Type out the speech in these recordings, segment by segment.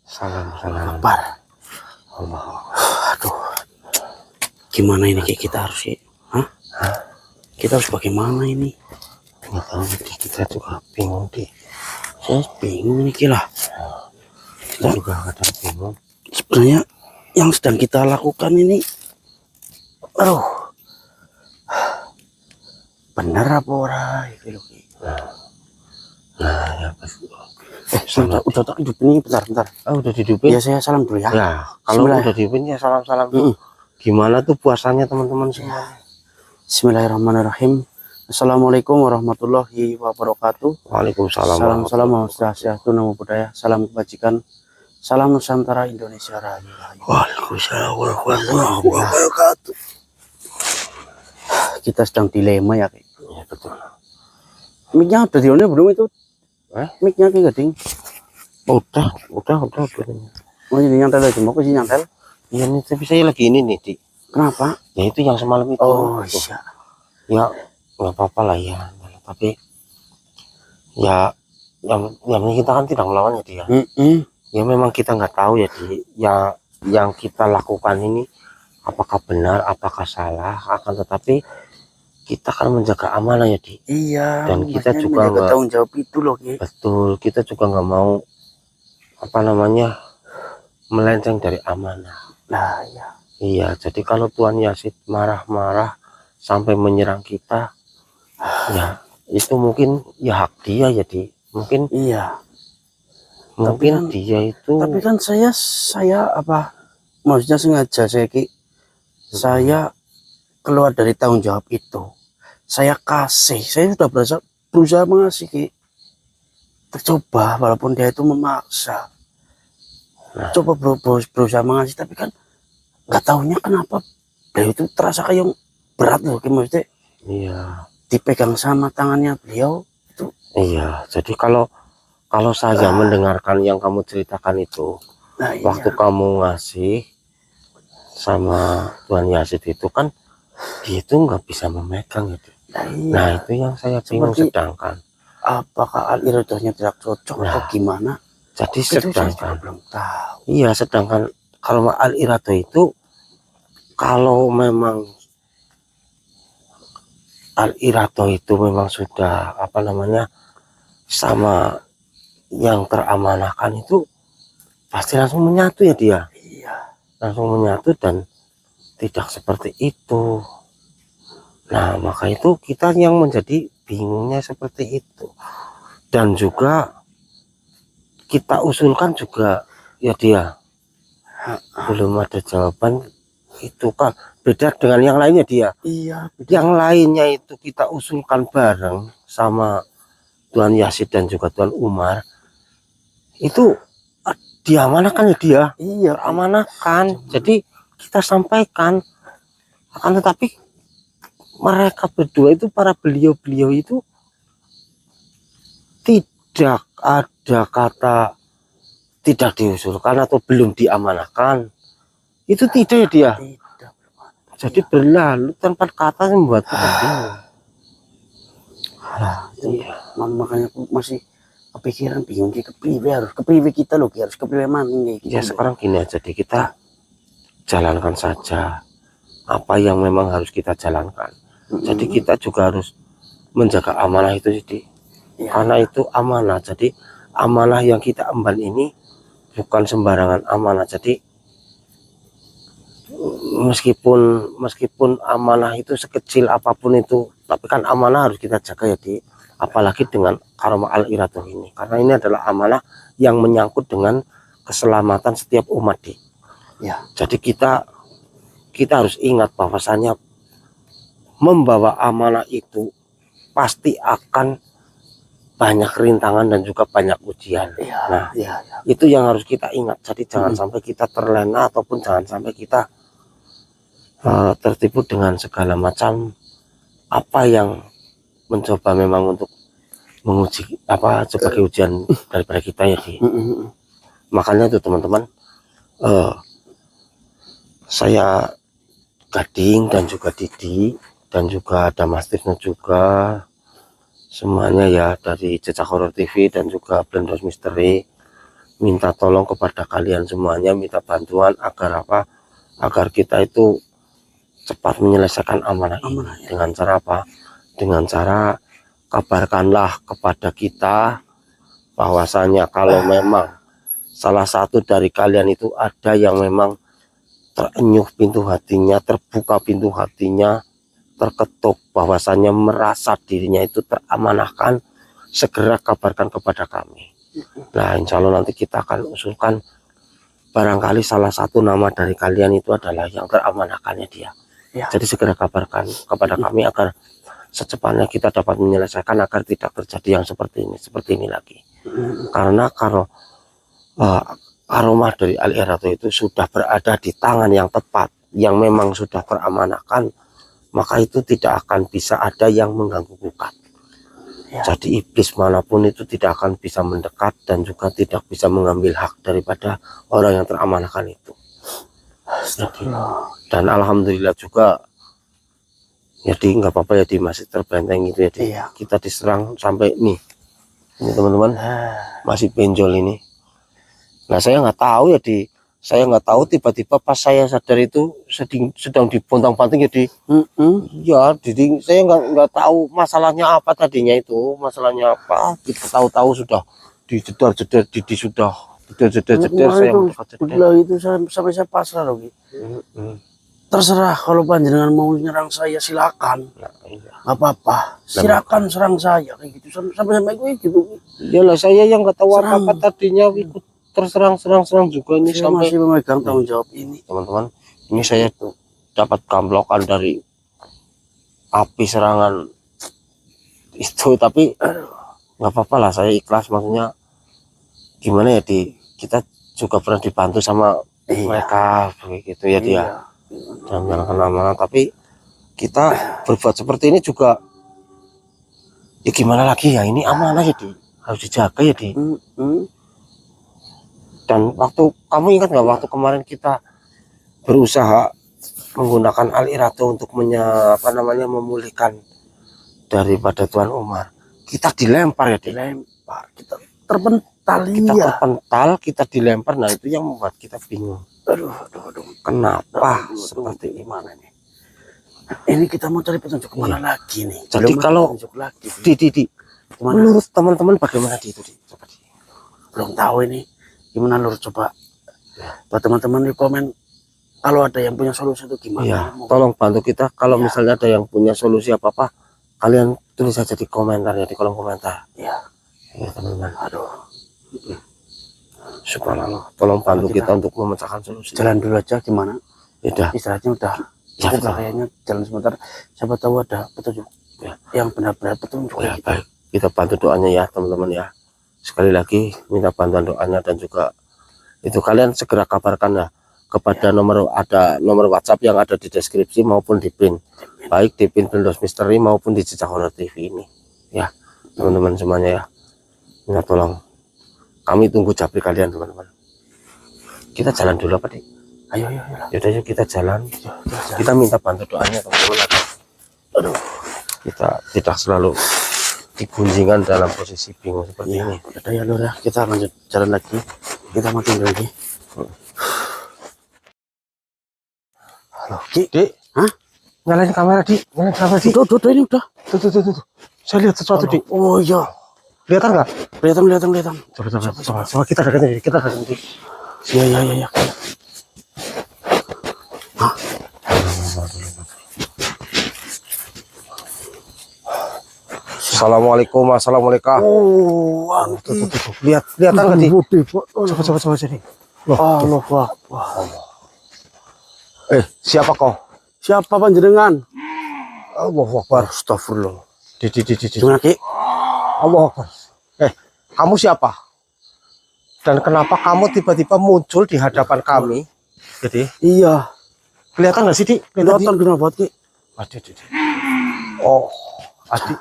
Salam Akbar. Allah. Aduh, gimana ini kita harus sih? Kita harus bagaimana ini? Nggak tahu nih, kita juga bingung di. Saya bingung ini lah. Kita juga kadang bingung. Sebenarnya yang sedang kita lakukan ini, aduh, benar apa ora? Nah, ya pas. Udah tak hidup ini, bentar. Udah dihidupin? Ya saya salam dulu ya. Ya, kalau udah dihidupin ya salam-salam tuh. Gimana tuh puasanya teman-teman semua? Bismillahirrahmanirrahim. Assalamualaikum warahmatullahi wabarakatuh. Waalaikumsalam. Salam swastiastu, namo buddhaya, salam kebajikan, salam Nusantara Indonesia Raya. Waalaikumsalam warahmatullahi wabarakatuh. Kita sedang dilema ya, kayak. Ya betul. Mic-nya udah di-on belum itu? Mic-nya kayak gading. Udah. Oh, ini nyantel aja, mau sih nyantel. Iya nih, tapi saya lagi ini nih, Di. Kenapa? Ya itu yang semalam itu. Oh iya. Ya nggak apa-apa lah ya. Tapi ya yang kita kan tidak melawan ya dia. Ya memang kita nggak tahu ya di. Ya yang kita lakukan ini apakah benar, apakah salah. Akan tetapi kita akan menjaga amanah ya di. Iya. Dan kita juga nggak tanggung jawab itu loh. Betul. Kita juga nggak mau melenceng dari amanah. Nah ya. Iya, jadi kalau Tuan Yazid marah-marah sampai menyerang kita, ya itu mungkin ya hak dia ya di. Mungkin iya. Mungkin dia itu. Tapi kan saya apa? Maksudnya sengaja saya keluar dari tanggung jawab itu. Saya sudah berusaha mengasih tercoba walaupun dia itu memaksa. Coba berusaha mengasih, tapi kan nggak tahunya kenapa beliau itu terasa kayak berat loh, maksudnya. Iya. Dipegang sama tangannya beliau itu. Iya. Jadi kalau saya mendengarkan yang kamu ceritakan itu, waktu kamu ngasih sama Tuan Yazid itu kan dia itu nggak bisa memegang itu. Nah itu yang saya bingung. Sedangkan apakah al-iradahnya tidak cocok atau gimana? Jadi sedangkan belum tahu. Iya, sedangkan kalau al-iradah itu, kalau memang al-iradah itu memang sudah sama yang teramanahkan itu pasti langsung menyatu ya dia. Iya. Langsung menyatu dan tidak seperti itu. Nah maka itu kita yang menjadi bingungnya seperti itu. Dan juga kita usulkan juga ya dia belum ada jawaban itu kan. Beda dengan yang lainnya dia. Iya. Yang lainnya itu kita usulkan bareng sama Tuan Yazid dan juga Tuan Umar. Itu diamanahkan ya dia. Iya, amanahkan. Jadi kita sampaikan. Akan tetapi mereka berdua itu, para beliau itu tidak ada kata tidak diusulkan atau belum diamanahkan. Itu tidak ya dia. Tidak. Jadi berlalu tanpa kata membuat kita bingung. Iya. Makanya aku masih kepikiran bingung kepriwe kita loh, harus kepriwe maning ya sekarang gini aja, kita jalankan saja apa yang memang harus kita jalankan. Jadi kita juga harus menjaga amanah itu jadi karena itu amanah. Jadi amanah yang kita emban ini bukan sembarangan amanah. Jadi meskipun amanah itu sekecil apapun itu, tapi kan amanah harus kita jaga ya di. Apalagi dengan karma al-iradah ini, karena ini adalah amanah yang menyangkut dengan keselamatan setiap umat di. Ya. Jadi kita harus ingat bahwasannya membawa amanah itu pasti akan banyak rintangan dan juga banyak ujian. Ya. Itu yang harus kita ingat. Jadi jangan sampai kita terlena ataupun jangan sampai kita tertipu dengan segala macam apa yang mencoba memang untuk menguji sebagai ujian daripada kita ya di. Makanya tuh teman-teman, saya Gading dan juga Didi dan juga ada Mas Tifno juga, semuanya ya dari Jejak Horor TV dan juga Blendos Misteri. minta tolong kepada kalian semuanya, minta bantuan agar apa? Agar kita itu cepat menyelesaikan amanah ini. Dengan cara apa? Dengan cara kabarkanlah kepada kita bahwasanya kalau memang salah satu dari kalian itu ada yang memang terenyuh pintu hatinya, terbuka pintu hatinya, terketuk bahwasanya merasa dirinya itu teramanahkan, segera kabarkan kepada kami. Nah, insya Allah nanti kita akan usulkan barangkali salah satu nama dari kalian itu adalah yang teramanahkannya dia. Ya. Jadi segera kabarkan kepada kami agar secepatnya kita dapat menyelesaikan agar tidak terjadi yang seperti ini lagi. Karena kalau aroma dari Al-Irato itu sudah berada di tangan yang tepat, yang memang sudah teramanahkan, maka itu tidak akan bisa ada yang mengganggu gugat. Ya. Jadi iblis manapun itu tidak akan bisa mendekat dan juga tidak bisa mengambil hak daripada orang yang teramanahkan itu. Jadi, dan alhamdulillah juga, jadi nggak apa-apa ya, di masih terbenteng gitu ya. Iya. Kita diserang sampai nih, ini teman-teman masih benjol ini. Nah, saya nggak tahu ya, saya nggak tahu tiba-tiba pas saya sadar itu sedang dipontang-panting ya ya, jadi saya nggak tahu masalahnya apa tadinya itu, masalahnya apa. Kita tahu-tahu sudah dijedar-jedar, sudah jedar-jedar saya itu sampai saya pasrah loh. Terserah kalau panjenengan mau nyerang saya silakan, nggak apa-apa, silakan serang saya kayak gitu sampai gue gitu. Iyalah, saya yang nggak tahu apa-apa tadinya ikut terserang juga ini. Saya sampai masih memegang tanggung jawab ini, teman-teman. Ini saya tuh dapat gamblokan dari api serangan itu, tapi nggak apa-apa lah, saya ikhlas. Maksudnya gimana ya, kita juga pernah dibantu sama mereka begitu ya dia dan menjalankan amanah, tapi kita berbuat seperti ini juga ya gimana lagi ya, ini amanah ya harus dijaga ya Dan waktu kamu ingat nggak waktu kemarin kita berusaha menggunakan Al-Irato untuk memulihkan daripada Tuan Umar, kita dilempar ya, dilempar, kita terpental, kita dilempar. Nah, itu yang membuat kita bingung. Aduh. Kenapa seperti gimana nih? Ini kita mau cari petunjuk kemana lagi nih? Jadi kalau menurut teman-teman bagaimana itu? Belum tahu ini. Gimana Lur, coba buat teman-teman di komen kalau ada yang punya solusi itu gimana. Iya, tolong bantu kita kalau misalnya ada yang punya solusi apa-apa, kalian tulis saja di komentar ya, di kolom komentar. Ya teman-teman. Aduh, subhanallah, tolong bantu kita untuk memecahkan solusi. Jalan dulu aja gimana? Udah, istirahatnya udah cukup, kayaknya jalan sebentar, siapa tahu ada petunjuk yang benar-benar petunjuk. Baik, kita bantu doanya ya teman-teman ya. Sekali lagi minta bantuan doanya, dan juga itu kalian segera kabarkan ya kepada nomor WhatsApp yang ada di deskripsi maupun di pin, baik di pin Firdaus Misteri maupun di Jejak Horor TV ini ya teman-teman semuanya ya. Minta tolong, kami tunggu japri kalian teman-teman. Kita jalan dulu apa nih? Ayo. Yaudah yuk kita jalan. Kita minta bantu doanya teman-teman. Aduh, kita tidak selalu digunjingan dalam posisi bingung seperti ini. Udah ya Lur, kita lanjut jalan lagi, kita makin lagi. Halo Ki, Hah? Nyalain kamera Di, nyalain kamera Di. Tuh ini udah. Tuh. Saya lihat sesuatu Di. Oh iya. Kelihatan nggak? Kelihatan. Coba kita deketin Di. Iya. Hah? Assalamualaikum. Oh, tuh. Kelihatan nggak Di? Coba sini. Allah. Siapa kau? Siapa panjenengan? Allahu Akbar. Astagfirullah. Di. Gimana Ki? Allahu Akbar. Kamu siapa? Dan kenapa kamu tiba-tiba muncul di hadapan kami? Jadi? Iya. Kelihatan nggak sih Di? Kelihatan kenapa Ki? Di. Oh, Di.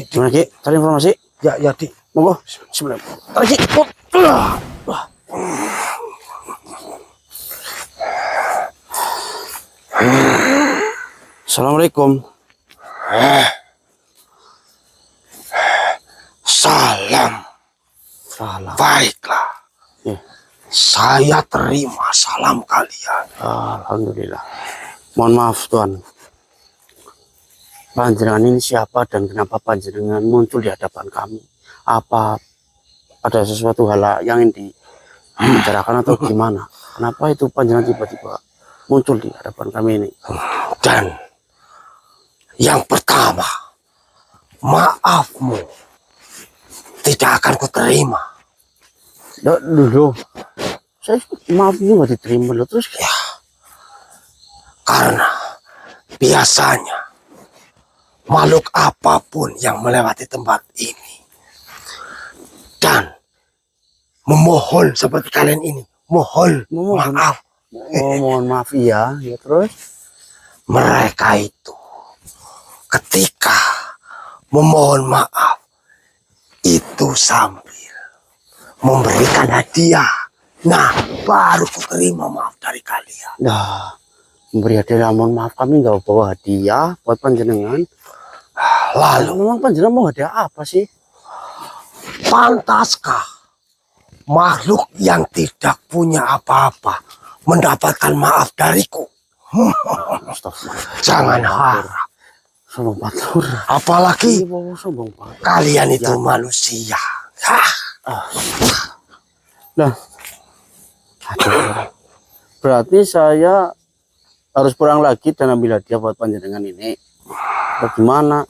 Gimana Ki? Cari informasi? Ya Di. Monggo. Bismillah. Tarik Ki. Assalamualaikum. Salam. Baiklah. Saya terima salam kalian. Alhamdulillah. Mohon maaf Tuan. Panjenengan ini siapa dan kenapa panjenengan muncul di hadapan kami? Apa ada sesuatu hal yang ingin dibicarakan atau gimana? Kenapa itu panjenengan tiba-tiba muncul di hadapan kami ini? Dan yang pertama, maafmu tidak akan kuterima. Dulu, saya maaf juga diterima loh terus. Ya, karena biasanya makhluk apapun yang melewati tempat ini dan memohon seperti kalian ini, mohon maaf. Oh, mohon maaf iya, ya terus Mereka itu ketika memohon maaf itu sambil memberikan hadiah. Nah, baru kuterima maaf dari kalian. nah memberi hadiah. Mohon maaf kami nggak bawa hadiah buat panjenengan. Lalu, Memang panjenengan mau hadiah apa sih? pantaskah makhluk yang tidak punya apa-apa mendapatkan maaf dariku? Jangan harap. Sombong batur. Apalagi Sombong batur. kalian itu manusia. Nah, aduh. Berarti saya harus pulang lagi dan ambil hadiah buat panjenengan ini. Bagaimana?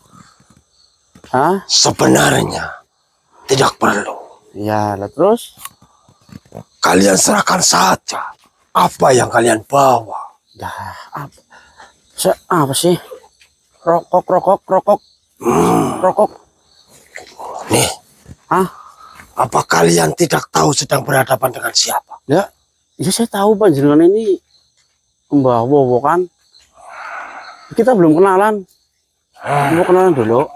Hah? Sebenarnya tidak perlu. Ya, lah terus? Kalian serahkan saja apa yang kalian bawa. Dah, apa sih? Rokok. Nih, Hah? apa kalian tidak tahu sedang berhadapan dengan siapa? Ya, saya tahu panjenengan ini Mbah Wowo kan. Kita belum kenalan. Mau kenalan dulu.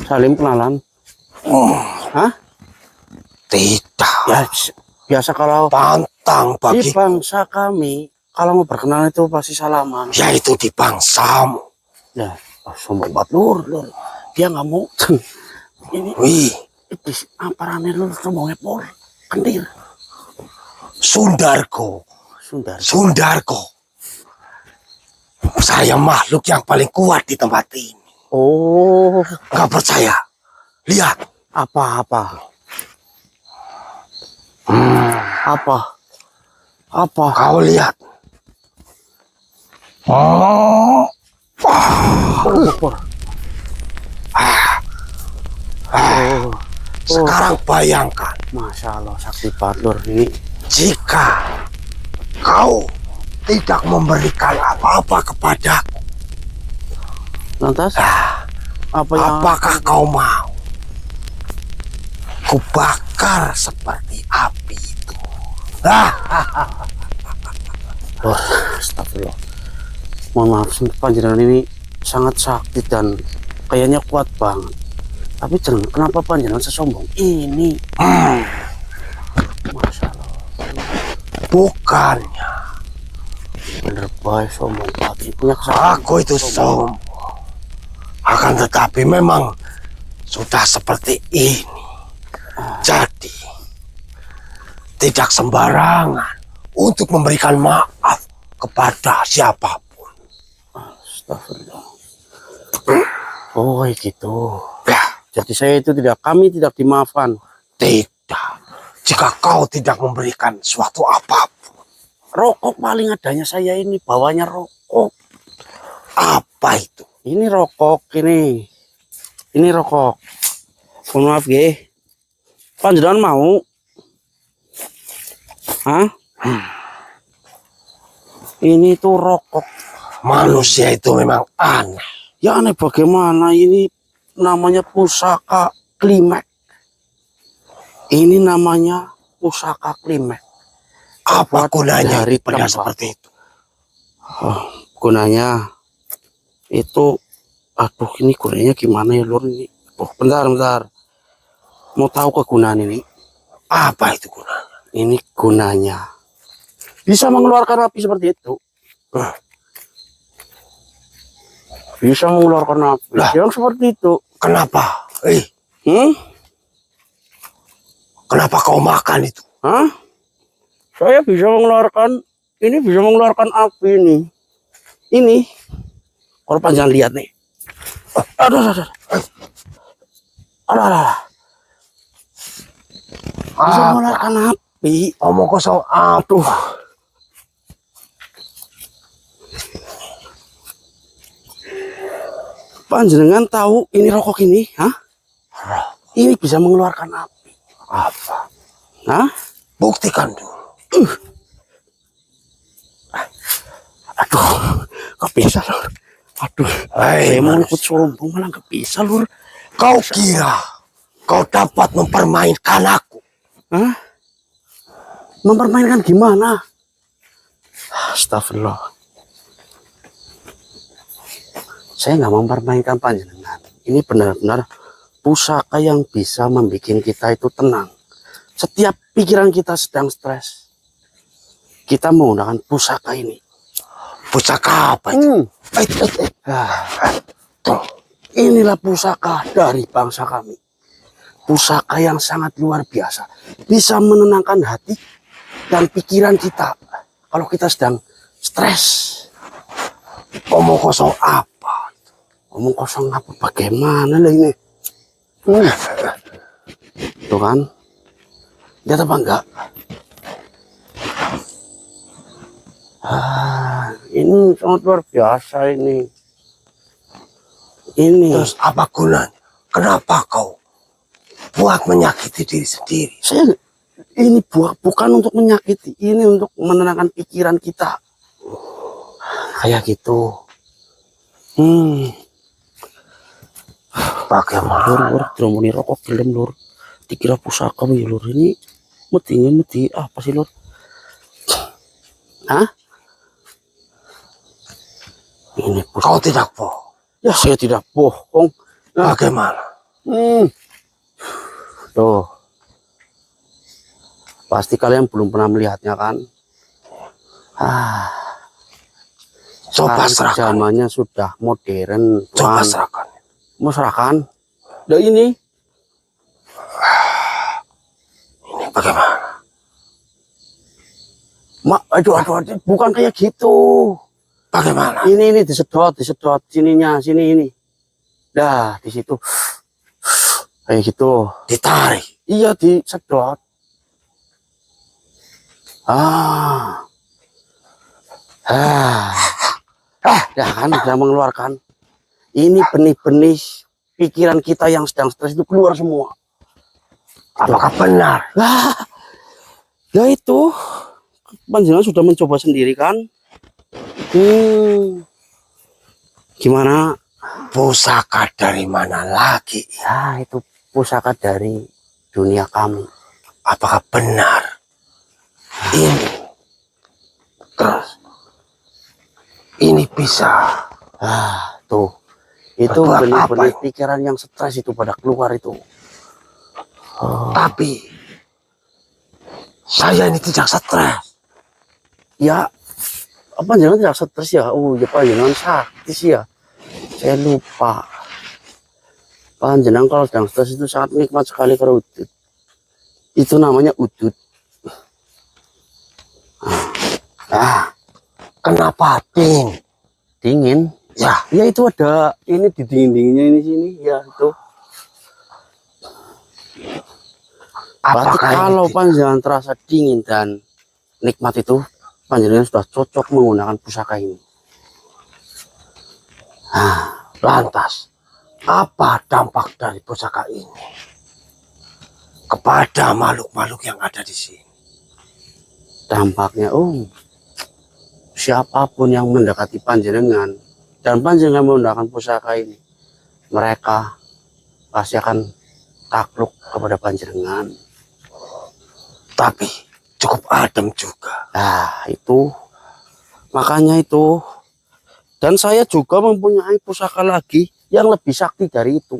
Salim kenalan. Hah? Tidak. Ya, biasa kalau Pantang di bagi, bangsa kami, kalau mau berkenalan itu pasti salaman. yaitu di bangsamu. Ya, sombong banget lur. Dia nggak mau. Ini Wih, iblis aparane lur sombongnya pol. Kendir. Sundarko. Sundar. Saya makhluk yang paling kuat di tempat ini. Oh, Gak percaya? Lihat. apa? Kau lihat. Oh. Pur. Sekarang bayangkan, Masya Allah, sakti banget lur ini. jika kau tidak memberikan apa-apa kepadaku, Lantas, apa yang apakah kau mau kubakar seperti api itu? Lur, astagfirullah. Mohon maaf, panjenengan ini sangat sakti dan kayaknya kuat banget. Tapi jangan, kenapa panjenengan sesombong ini? Masya Allah. Bukannya Bener baik sombong banget. Ini punya kesalahan. aku itu sombong, akan tetapi memang sudah seperti ini. Jadi tidak sembarangan untuk memberikan maaf kepada siapapun. Astagfirullah. Oh gitu. Ya, Jadi kami tidak dimaafkan. tidak. Jika kau tidak memberikan suatu apapun. Rokok paling adanya saya ini, bawanya rokok. Apa itu? Ini rokok ini. Ini rokok. Mohon maaf ya. Panjenengan mau? Hah? Ini tuh rokok. Manusia itu memang aneh. Ya aneh bagaimana, ini namanya pusaka klimek. Ini namanya pusaka klimek. Apa gunanya dari benda tempat. seperti itu? Gunanya itu, aduh ini gunanya gimana ya lur ini. Oh, bentar. Mau tahu kegunaan ini? Apa itu gunanya? Ini gunanya bisa mengeluarkan api seperti itu. Bisa mengeluarkan api Lah. yang seperti itu. Kenapa? Kenapa kau makan itu? Hah? Saya bisa mengeluarkan, ini bisa mengeluarkan api ini. Ini, kalau panjang lihat nih. Aduh, aduh, aduh. Aduh, aduh, aduh. Bisa mengeluarkan api. Omong kosong Aduh. Panjenengan tahu ini rokok ini? Hah? Ini bisa mengeluarkan api. Apa? Hah? Buktikan dulu. Aduh, gak bisa lur. Aduh, Hei, saya mau manusia. ikut sombong malah gak bisa lur. Kau kira kau dapat mempermainkan aku? Hah? Mempermainkan gimana? Astagfirullah. Saya nggak mempermainkan panjenengan. Ini benar-benar pusaka yang bisa membuat kita itu tenang. Setiap pikiran kita sedang stres, kita menggunakan pusaka ini. Pusaka apa itu? Tuh, inilah pusaka dari bangsa kami. Pusaka yang sangat luar biasa. Bisa menenangkan hati dan pikiran kita kalau kita sedang stres. Omong kosong apa? Omong kosong apa? Bagaimana lah ini? Tuh kan? Lihat apa enggak? Ini sangat luar biasa ini. Ini. Terus apa gunanya? Kenapa kau buat menyakiti diri sendiri? Saya ini bukan untuk menyakiti, ini untuk menenangkan pikiran kita. Kayak gitu. Bagaimana? Lur, dromoni rokok gelem lur. Dikira pusaka ya lur. Ini meti apa sih lur? Hah? Ini pusaka. Kau tidak bohong. Ya saya tidak bohong. Nah, Bagaimana? tuh. Pasti kalian belum pernah melihatnya kan? Coba Sekarang serahkan. zamannya sudah modern. Coba Tuan. serahkan. Mau serahkan? Nah ini. Ini bagaimana? Aduh, bukan kayak gitu. Bagaimana? Ini disedot sininya, sini ini. Dah, di situ. Kayak gitu. Ditarik. Iya, disedot. Ya kan, sudah mengeluarkan. Ini benih-benih pikiran kita yang sedang stres itu keluar semua. Apakah benar? Ya itu, panjenengan sudah mencoba sendiri kan? Gimana? Pusaka dari mana lagi? Ya itu pusaka dari dunia kami. Apakah benar? Ini. Terus. Ini bisa. Tuh. Itu Berbuat benih-benih apa? pikiran yang stres itu pada keluar itu. Tapi. Saya ini tidak stres. Ya, apa jangan tidak stres ya? Oh, ya panjenengan sakit sih ya. Saya lupa. Panjenengan kalau sedang stres itu sangat nikmat sekali kalau udut. Itu namanya udut. Kenapa ding? Dingin. Ya. Ya itu ada ini di dingin-dinginnya ini sini. Ya itu. Berarti Apakah kalau ini panjenengan terasa dingin dan nikmat itu, panjenengan sudah cocok menggunakan pusaka ini. lantas? Apa dampak dari pusaka ini kepada makhluk-makhluk yang ada di sini? Dampaknya, siapapun yang mendekati panjenengan dan panjenengan menggunakan pusaka ini, mereka pasti akan takluk kepada panjenengan. Tapi cukup adem juga. Itu makanya itu. Dan saya juga mempunyai pusaka lagi yang lebih sakti dari itu.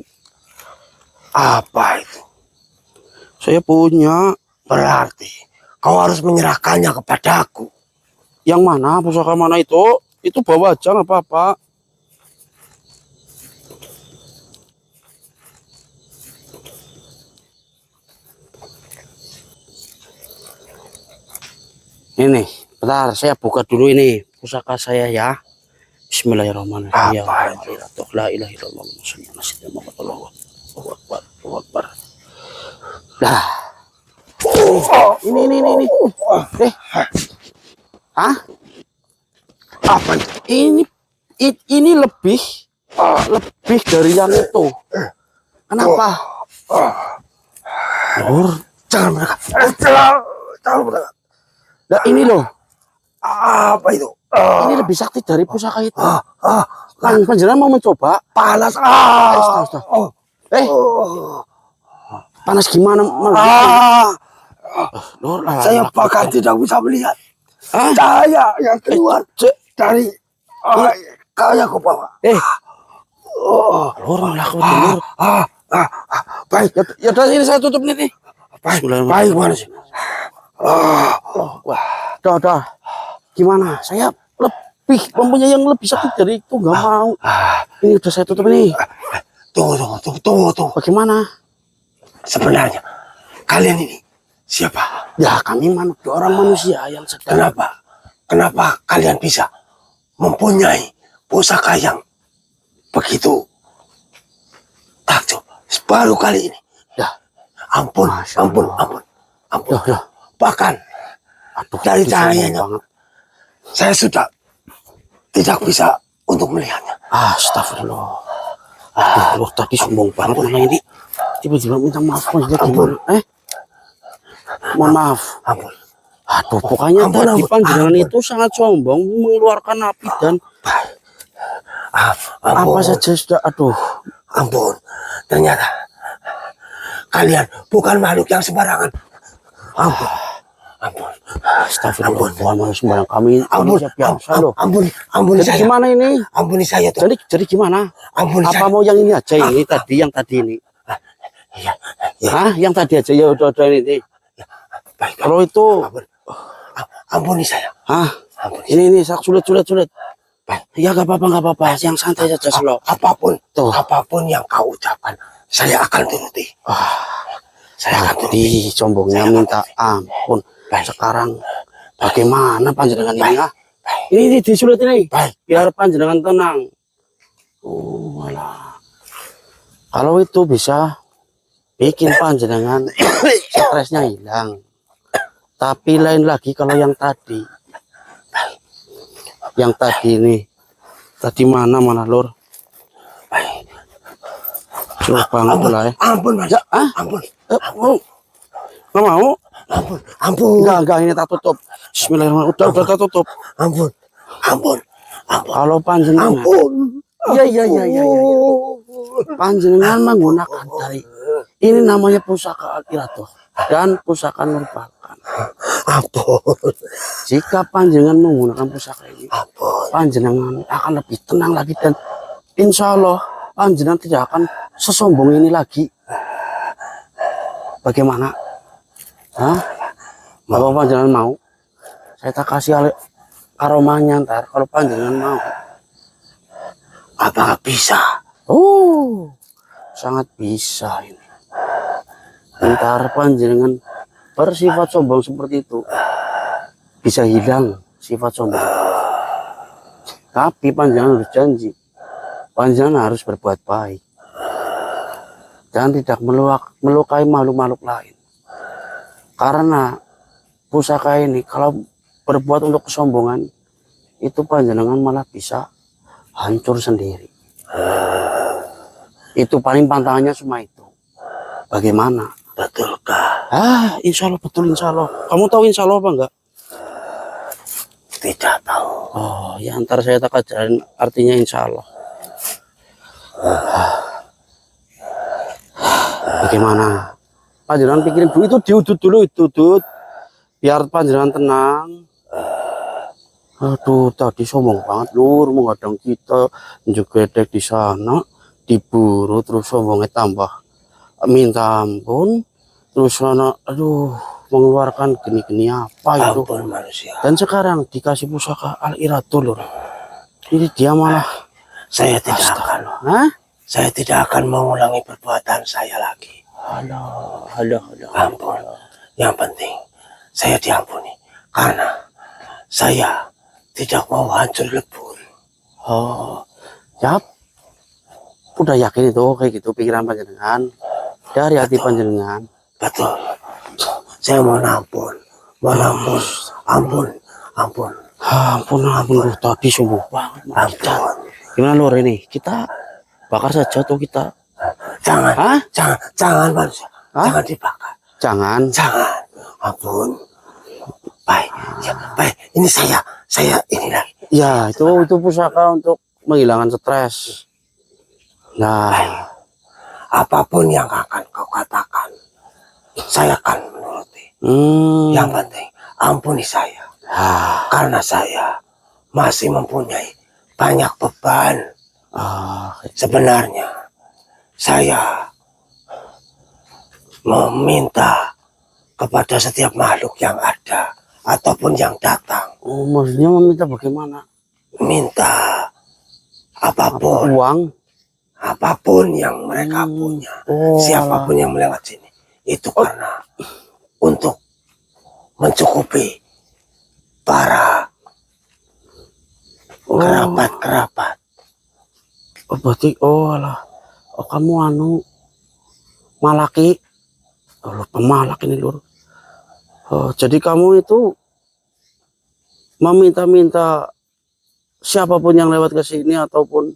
Apa itu? Saya punya. Berarti kau harus menyerahkannya kepadaku. Yang mana? Pusaka mana itu? Itu bawa aja nggak apa-apa. Ini, bentar, saya buka dulu ini pusaka saya ya. Bismillahirrahmanirrahim. Apa La ilaha illallah Allahu akbar. Allahu akbar. Dah. Ini. Hah? Apa itu? Ini lebih dari yang itu. Kenapa? Lur, Jangan mendekat. Jangan mendekat. nah ini loh. Apa itu? Ini lebih sakti dari pusaka itu. Panjenengan mau mencoba? Panas. Panas gimana? Lur, Saya bahkan tidak bisa melihat. Hah? Cahaya yang keluar dari kayak ke bawah. Lur, malah aku dengar. Baik. Ya udah ini saya tutup nih. Baik. Mana sih? Dah. Gimana? Saya lebih mempunyai yang lebih sakit dari itu, nggak mau. Ini udah saya tutup ini. Tunggu. Bagaimana? Sebenarnya kalian ini siapa? Ya kami orang manusia yang sedang. Kenapa kalian bisa mempunyai pusaka yang begitu takjub baru kali ini? Ya. Ampun. Ya. Bahkan dari cahayanya saya sudah tidak bisa untuk melihatnya. Astagfirullah. Lur tadi sombong banget ini. Tiba-tiba minta maaf gimana? Mohon maaf. Ampun. Aduh, pokoknya tadi panjenengan itu sangat sombong, mengeluarkan api dan apa saja sudah. Aduh, Ampun. Ternyata kalian bukan makhluk yang sembarangan. Ampun. Astagfirullah. Mohon sembarang kami biasa loh. Ampun Jadi saya. gimana ini? Ampuni saya tuh. Jadi gimana? Ampuni Apa saya. mau yang ini aja ini tadi yang tadi ini? Iya. Hah? Yang tadi aja ya udah ini. Baik. Kalau itu Ampuni saya. Hah? Ampuni. Ini sulit. Baik. Ya gak apa-apa. Yang santai saja slow. Apapun Tuh. apapun yang kau ucapkan, saya akan turuti. Saya akan turuti. Sombongnya minta ampun. Baik. Sekarang bagaimana panjenengan ini? Baik. Ini disulit ini. Baik. Biar panjenengan tenang. Oh, alah. Kalau itu bisa bikin panjenengan stresnya hilang. Tapi lain lagi kalau yang tadi. Yang tadi ini. Tadi mana Lur? Baik. Coba banget lah ya. Ampun, Mas. Ampun. Nggak mau? Ampun. Enggak, ini tak tutup. Bismillahirrahmanirrahim. Udah tak tutup. Ampun. Kalau panjenengan. Ampun. Iya. Panjenengan menggunakan dari ini namanya pusaka Al-Iradoh dan pusaka Nurbakan. Ampun. Jika panjenengan menggunakan pusaka ini, Ampun. panjenengan akan lebih tenang lagi dan insya Allah panjenengan tidak akan sesombong ini lagi. Bagaimana? Hah? Apa panjenengan mau? Saya tak kasih aromanya ntar kalau panjenengan mau. Apakah bisa? Oh, sangat bisa ini. Ntar panjenengan bersifat sombong seperti itu bisa hilang sifat sombong. Tapi panjenengan harus janji, panjenengan harus berbuat baik dan tidak melukai makhluk-makhluk lain. Karena pusaka ini kalau berbuat untuk kesombongan itu panjenengan malah bisa hancur sendiri. Itu paling pantangannya cuma itu. Bagaimana? Betulkah? Insya Allah betul, insya Allah. Kamu tahu insya Allah apa enggak? Tidak tahu. Oh, ya ntar saya tak ajarin artinya insya Allah. Bagaimana? Panjenengan pikirin dulu itu, diudut dulu itu, biar panjenengan tenang. Aduh, tadi sombong banget Lur, menghadang kita, juga di sana, diburu terus sombongnya tambah minta ampun, terus sana, aduh, mengeluarkan gini-gini apa itu. Ampun manusia. Dan sekarang dikasih pusaka Al-Iradoh Lur. Ini dia malah Saya tidak akan mengulangi perbuatan saya lagi. Halo. Ampun. Yang penting saya diampuni. karena saya tidak mau hancur lebur. Oh, ya, udah yakin itu kayak gitu pikiran panjenengan dari hati panjenengan. Betul. Saya mohon ampun, ampun. Ampun, ampun, tadi sungguh banget. Ampun. Gimana Lur ini? Kita bakar saja tuh kita. Jangan, Hah? jangan manusia. Hah? Jangan dibakar. Jangan. Ampun. Baik, ya, baik. Ini saya ini lagi. Ya, itu pusaka untuk menghilangkan stres. Nah, Baik. Apapun yang akan kau katakan, saya akan menuruti. Yang penting, ampuni saya. Karena saya masih mempunyai banyak beban. Sebenarnya, saya meminta kepada setiap makhluk yang ada ataupun yang datang. Oh, maksudnya meminta bagaimana? Minta apapun. Uang? Apapun yang mereka punya. Siapapun yang melewat sini. Itu karena untuk mencukupi para kerabat-kerabat. Oh, berarti, kamu malaki. Lupa malak ini Lur. Jadi kamu itu meminta-minta siapapun yang lewat ke sini ataupun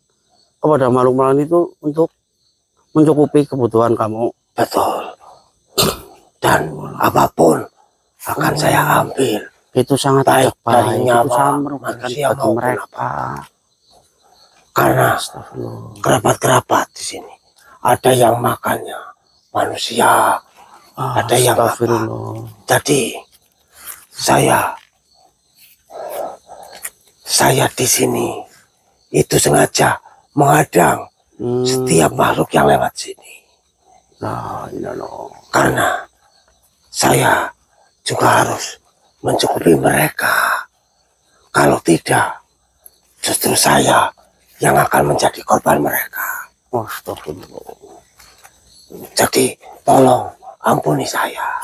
kepada makhluk-makhluk itu untuk mencukupi kebutuhan kamu. Betul. Dan apapun akan saya ambil. Itu sangat baik dari itu nyawa sangat merugikan manusia bagi maupun mereka. Karena kerabat-kerabat di sini ada yang makannya manusia, ada yang apa. Jadi saya di sini itu sengaja menghadang setiap makhluk yang lewat sini. Karena saya juga harus mencukupi mereka. Kalau tidak, justru saya yang akan menjadi korban mereka. Astagfirullah. Jadi tolong ampuni saya.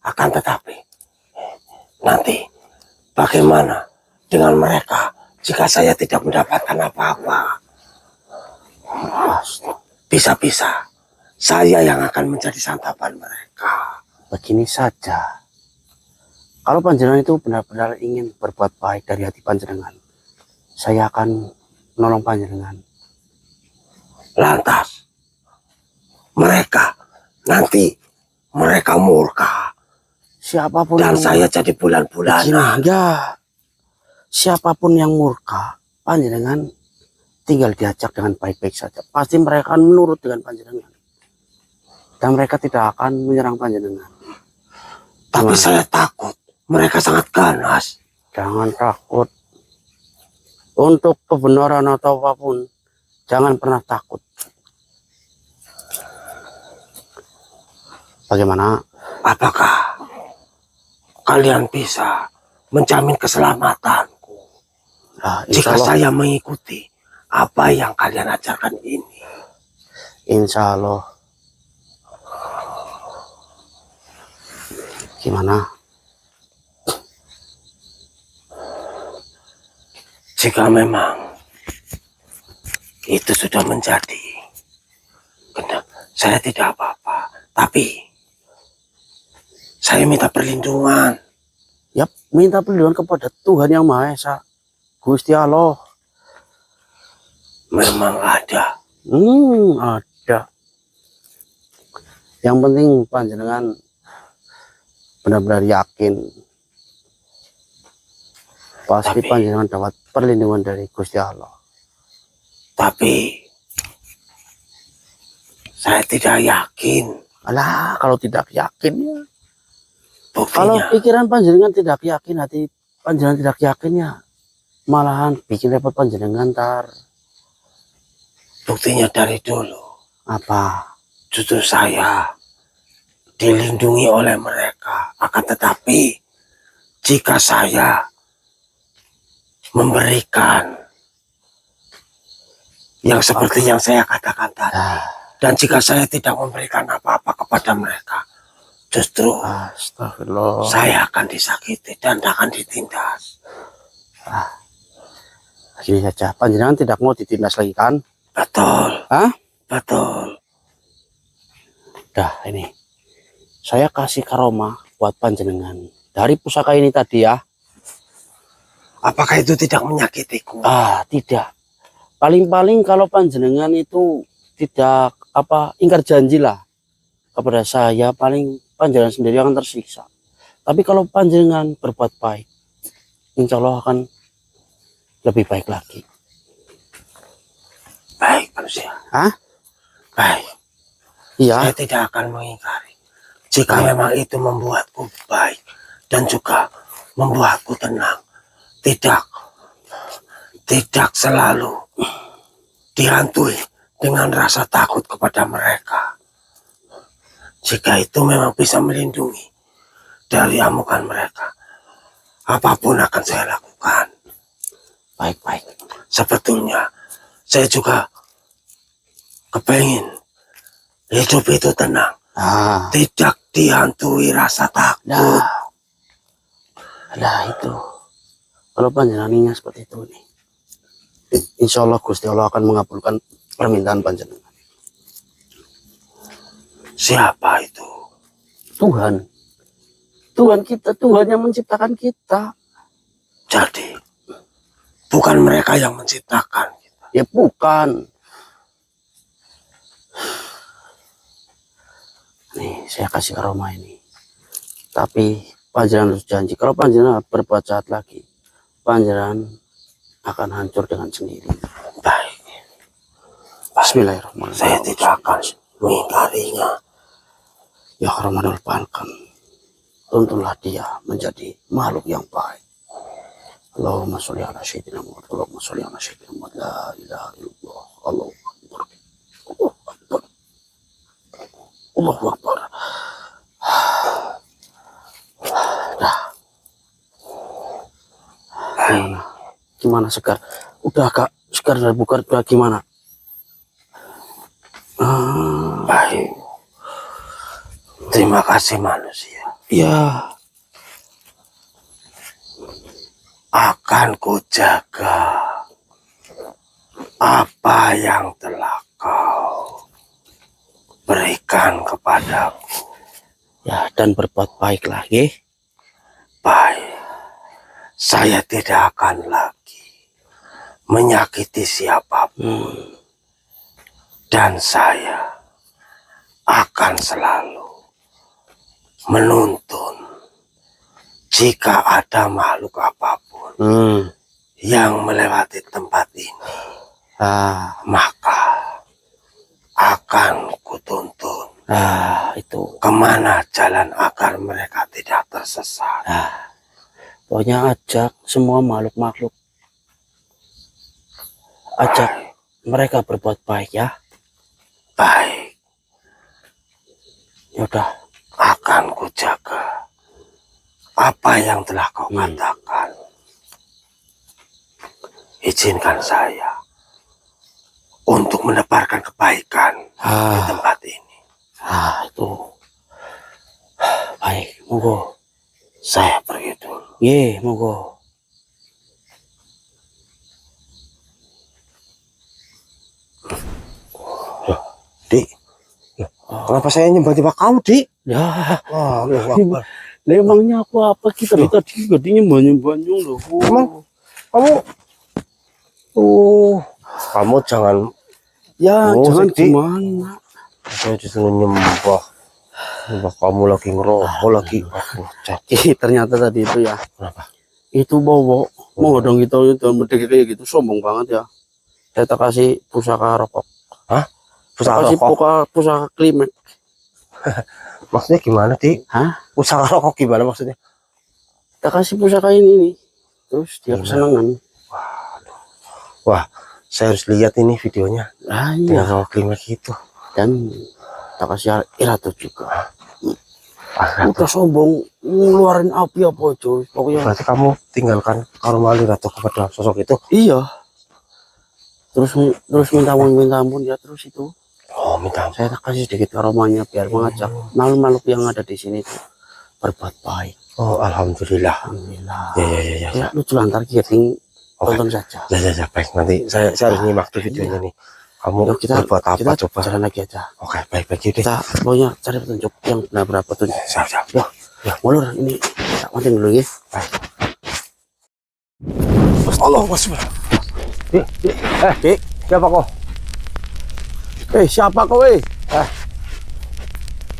Akan tetapi nanti bagaimana dengan mereka jika saya tidak mendapatkan apa-apa? Bisa-bisa saya yang akan menjadi santapan mereka. Begini saja, kalau panjenengan itu benar-benar ingin berbuat baik dari hati panjenengan, saya akan menolong panjenengan. Lantas mereka nanti mereka murka. Siapapun dan yang saya jadi bulan-bulanan. Siapapun yang murka, panjenengan tinggal diajak dengan baik-baik saja. Pasti mereka akan menurut dengan panjenengan. Dan mereka tidak akan menyerang panjenengan. Tapi saya takut. Mereka sangat ganas. Jangan takut. Untuk kebenaran atau apapun, jangan pernah takut. Bagaimana? Apakah kalian bisa menjamin keselamatanku jika saya mengikuti apa yang kalian ajarkan ini? Insya Allah. Gimana? Jika memang itu sudah menjadi benar, saya tidak apa-apa. Tapi saya minta perlindungan. Yap, minta perlindungan kepada Tuhan Yang Maha Esa, Gusti Allah. Memang ada. Ada. Yang penting panjenengan benar-benar yakin pasti panjenengan dapat perlindungan dari Gusti Allah. Tapi saya tidak yakin. Alah, kalau tidak yakin ya. Buktinya, Kalau pikiran panjenengan tidak yakin, hati panjenengan tidak yakin ya, malahan bikin repot panjenengan ntar. Buktinya dari dulu. Apa? Justru saya dilindungi oleh mereka. Akan tetapi jika saya memberikan yang seperti yang saya katakan tadi, dan jika saya tidak memberikan apa-apa kepada mereka, Justru Astagfirullah. saya akan disakiti dan akan ditindas. Gini saja, panjenengan tidak mau ditindas lagi kan? Betul, Hah? betul. Dah ini. Saya kasih karomah buat panjenengan. Dari pusaka ini tadi ya. Apakah itu tidak menyakitiku? Tidak. Paling-paling kalau panjenengan itu tidak ingkar janji lah kepada saya, paling panjenengan sendiri akan tersiksa. Tapi kalau panjenengan berbuat baik, insya Allah akan lebih baik lagi. Baik manusia. Hah? Baik. Iya. Saya tidak akan mengingkari. Jika memang itu membuatku baik dan juga membuatku tenang. Tidak selalu dihantui dengan rasa takut kepada mereka. Jika itu memang bisa melindungi dari amukan mereka, apapun akan saya lakukan. Baik-baik. Sebetulnya saya juga kepengin hidup itu tenang, tidak dihantui rasa takut. Nah itu, kalau panjenengan seperti itu nih, insya Allah Gusti Allah akan mengabulkan permintaan panjenengan. Siapa itu? Tuhan. Tuhan kita, Tuhan yang menciptakan kita. Jadi bukan mereka yang menciptakan kita. Ya bukan. Nih saya kasih aroma ini. Tapi panjenengan harus janji, kalau panjenengan berbuat jahat lagi, panjenengan akan hancur dengan sendiri. Baik. Bismillahirrahmanirrahim. Saya tidak akan mengingkarinya. Ya Rahmanul Rahim, tuntunlah dia menjadi makhluk yang baik. Allahumma sholli ala sayyidina Muhammad. Allahumma sholli ala sayyidina Muhammad. La ilaha illallah. Allahu akbar. Allahu akbar. Allahu akbar. Dah. Gimana segar? Udah agak segar dari bukan, udah gimana? Baik. Terima kasih manusia. Ya. Akan kujaga apa yang telah kau berikan kepadaku. Ya, dan berbuat baik lagi. Baik. Saya tidak akan lagi menyakiti siapapun. Dan saya akan selalu menuntun jika ada makhluk apapun yang melewati tempat ini, maka akan kutuntun Itu kemana jalan agar mereka tidak tersesat. pokoknya ajak semua makhluk-makhluk, ajak mereka berbuat baik ya. Baik, Yaudah. akan kujaga apa yang telah kau katakan. Izinkan saya untuk menebarkan kebaikan di tempat ini. Itu baik, monggo. Saya pergi dulu. Ye, monggo. Dik, kenapa saya tiba-tiba kau, Dik? Ya, Allahu Akbar. emangnya aku apa kita tadi gadinya banyak-banyak loh. Emang kamu kamu jangan Ya, jangan Dik. gimana. Saya disuruh nyembah kamu lagi ngerokok lagi. Jadi ternyata tadi itu ya. Kenapa? Itu bawa mau dong kita itu merdeka kayak gitu, sombong banget ya. Saya tak kasih pusaka rokok. Hah? Pusaka Pusaka rokok? pusaka klimek. Maksudnya gimana, Dik? Hah? Pusaka rokok gimana maksudnya? Tak kasih pusaka ini nih. Terus dia kesenangan. Wah, saya harus lihat ini videonya. Iya. Dengan rokok klimek itu. Dan tak kasih iratu juga. Udah sombong ngeluarin api apa cuy. Pokoknya Berarti kamu tinggalkan Karomali atau kepada sosok itu? iya. Terus minta ampun dia terus itu. Oh, minta. Saya kasih sedikit aromanya biar mengajak makhluk-makhluk yang ada di sini tuh berbuat baik. Oh, alhamdulillah. Alhamdulillah. Ya. Ya, lucu lantar giring tonton saja. Ya, baik. Nanti saya harus nyimak tuh videonya nih. Kamu Yuk, kita berbuat apa coba? jalan lagi aja. Oke, baik yuk deh. Kita pokoknya cari petunjuk yang benar-benar petunjuk. Siap. Ya, mulur ini tak penting dulu ya. Baik. Allah wasbah. Siapa kau? Siapa kau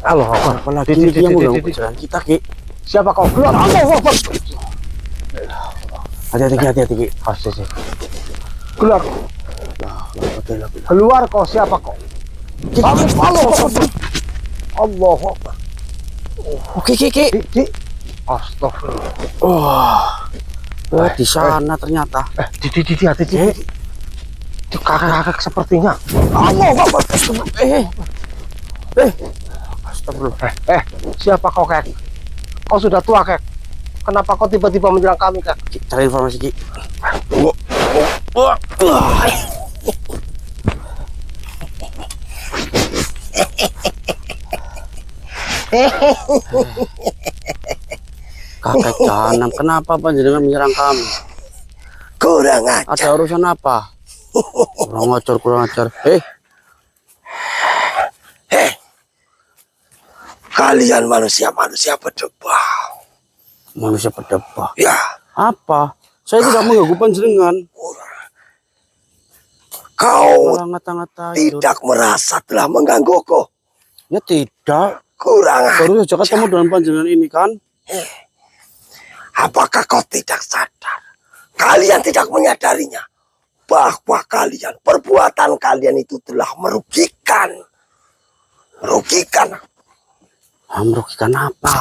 Allah apalagi ini yang mengganggu perjalanan kita Ki. Siapa kau? Keluar. Allah Akbar. Hati-hati Ki. Astaga. Keluar. Keluar kau, siapa kau? Allah Akbar. Oke Ki. Astagfirullah. Di sana ternyata. Hati-hati. Itu kakek sepertinya. Allah Akbar. Astagfirullah. Siapa kau, Kek? Kau sudah tua, Kek. Kenapa kau tiba-tiba menyerang kami, Kek? Cari informasi Ki. Kakek Canam, kenapa panjenengan menyerang kami? Kurang ajar. Ada urusan apa? Kurang ajar. Kalian manusia berdebah. Manusia berdebah. Ya. Apa? Saya tidak mengganggu panjenengan. Kau Ngata-ngata tidak merasa telah menggangguku. Ya tidak. Kurang Baru saja ketemu dengan panjenengan ini kan. Apakah kau tidak sadar? Kalian tidak menyadarinya bahwa perbuatan kalian itu telah merugikan. Merugikan apa?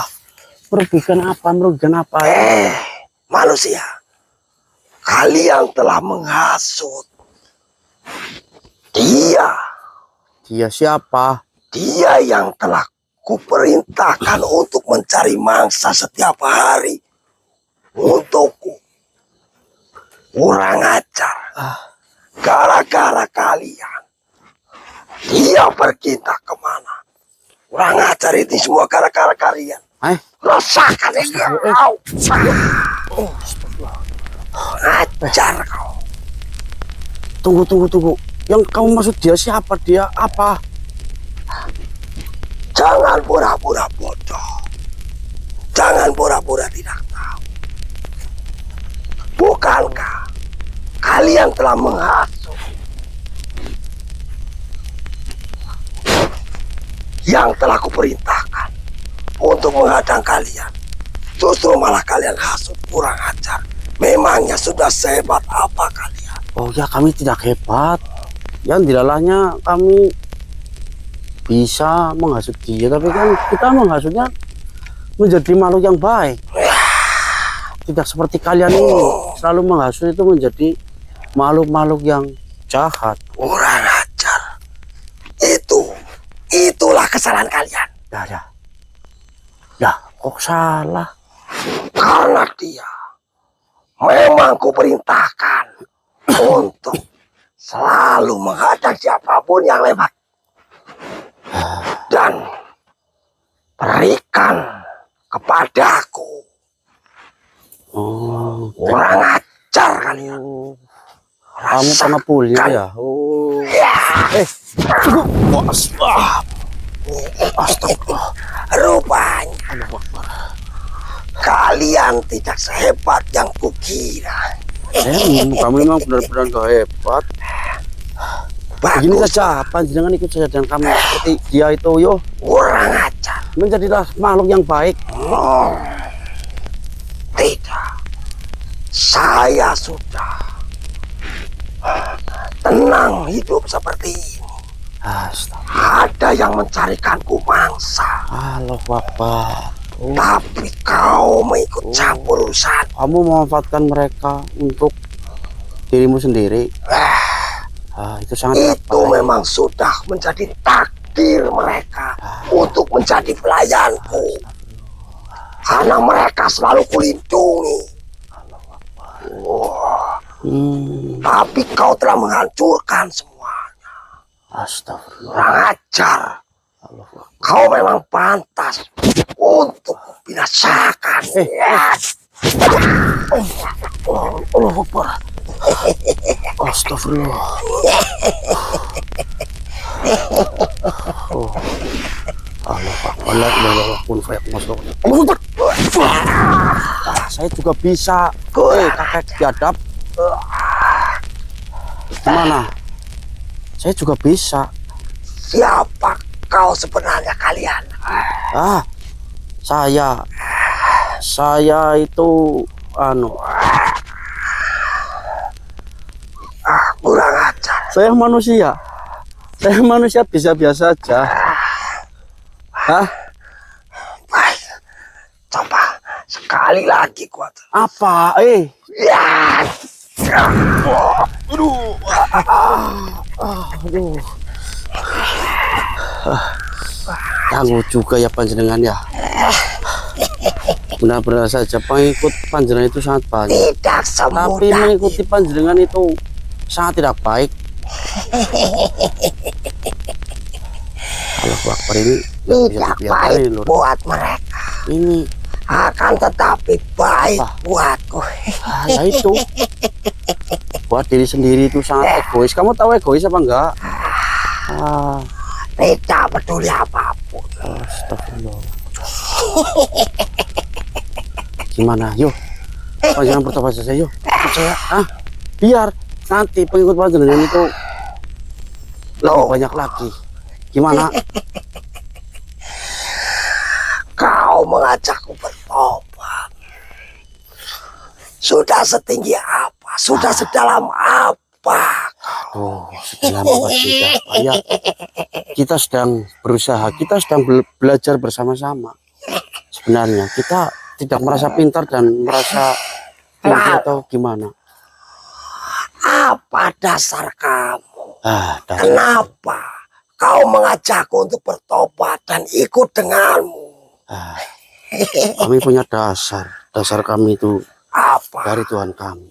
Merugikan apa? Manusia. Kalian telah menghasut. Dia siapa? Dia yang telah kuperintahkan untuk mencari mangsa setiap hari untukku. Kurang ajar. Gara-gara kalian. Dia pergi entah kemana. Kurang ajar, ini semua gara-gara kalian. Rasakan ini. Ajar kau. Tunggu. Yang kamu maksud dia siapa? Dia apa? Jangan pura-pura bodoh. Jangan pura-pura tidak tahu. Bukankah kalian telah menghasut yang telah kuperintahkan untuk menghadang kalian? Justru malah kalian hasut, kurang ajar. Memangnya sudah sehebat apa kalian? Oh ya, kami tidak hebat. Yang dilalahnya kami bisa menghasut dia, tapi kan kita menghasutnya menjadi makhluk yang baik. Tidak seperti kalian ini selalu menghasut itu menjadi makhluk-makhluk yang jahat. Kurang ajar. Itulah kesalahan kalian. Ya, kok salah? Karena dia memang kuperintahkan untuk selalu menghadang siapapun yang lewat dan berikan kepadaku. Kurang ajar kalian. Kamu pengepulnya ya? Astagfirullah. Rupanya kalian tidak sehebat yang kukira. Kami memang benar-benar gak hebat. Begini saja, panjenengan ikut saja dengan kami seperti dia itu, yo. Kurang ajar. Menjadilah makhluk yang baik. Tidak. Saya sudah tenang hidup seperti ini. Ada yang mencarikanku mangsa. Allah Akbar. Tapi kau mengikut campur urusan. Kamu memanfaatkan mereka untuk dirimu sendiri. Itu sangat itu memang sudah menjadi takdir mereka untuk menjadi pelayanku. Karena mereka selalu kulindungi. Tapi kau telah menghancurkan semuanya. Astagfirullah. Kurang ajar. Allah Akbar. Kau memang pantas untuk kubinasakan. Allah Akbar. Astagfirullah. Oh. Allah Akbar. La ilaha illallah. Kun fayakun. Allah Akbar. Saya juga bisa. Kakek biadab. Gimana? Saya juga bisa. Siapa kau sebenarnya kalian? Saya itu Kurang ajar. saya manusia. Saya manusia biasa-biasa aja. Baik, coba sekali lagi kuat. Apa? Ya. Aduh. Tangguh juga ya panjenengan ya. Benar-benar saja pengikut panjenengan itu sangat banyak. Tidak semudah. Tapi mengikuti panjenengan itu sangat tidak baik. Allah Akbar, ini Tidak baik buat mereka. Ini Akan tetapi baik buatku. ya itu. Buat diri sendiri itu sangat egois. Kamu tahu egois apa enggak? Tidak peduli apapun. Astagfirullah. Gimana? Yuk, jangan bertobat saja. Yuk, ikut saya. Biar nanti pengikut panjenengan itu lebih banyak lagi. Gimana? Kau mengajakku bertobat. Sudah setinggi apa? Sudah sedalam apa? Sedalam apa tidak? Ya, kita sedang berusaha. Kita sedang belajar bersama-sama. Sebenarnya kita tidak merasa pintar dan merasa atau gimana? Apa dasar kamu? Dasar. Kenapa kau mengajakku untuk bertobat dan ikut denganmu? Kami punya dasar. Dasar kami itu Apa? dari Tuhan kami.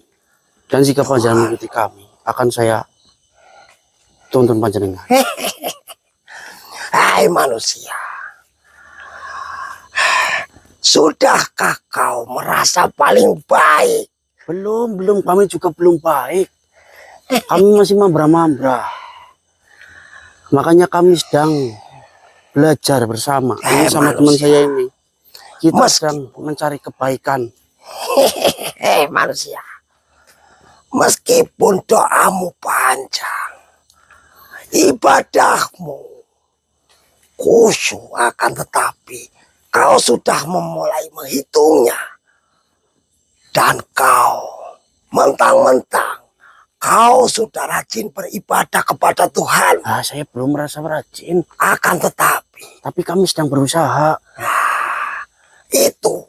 Dan jika panjenengan mengikuti kami, akan saya tuntun panjenengan. Hai manusia, sudahkah kau merasa paling baik? Belum. Kami juga belum baik. Kami masih mambra-mambra. Makanya kami sedang belajar bersama. Ini sama teman saya ini. Kita sedang mencari kebaikan. Manusia, meskipun doamu panjang, ibadahmu khusyuk, akan tetapi kau sudah memulai menghitungnya. Dan kau mentang-mentang kau sudah rajin beribadah kepada Tuhan. Saya belum merasa rajin. Akan tetapi, tapi kami sedang berusaha. Itu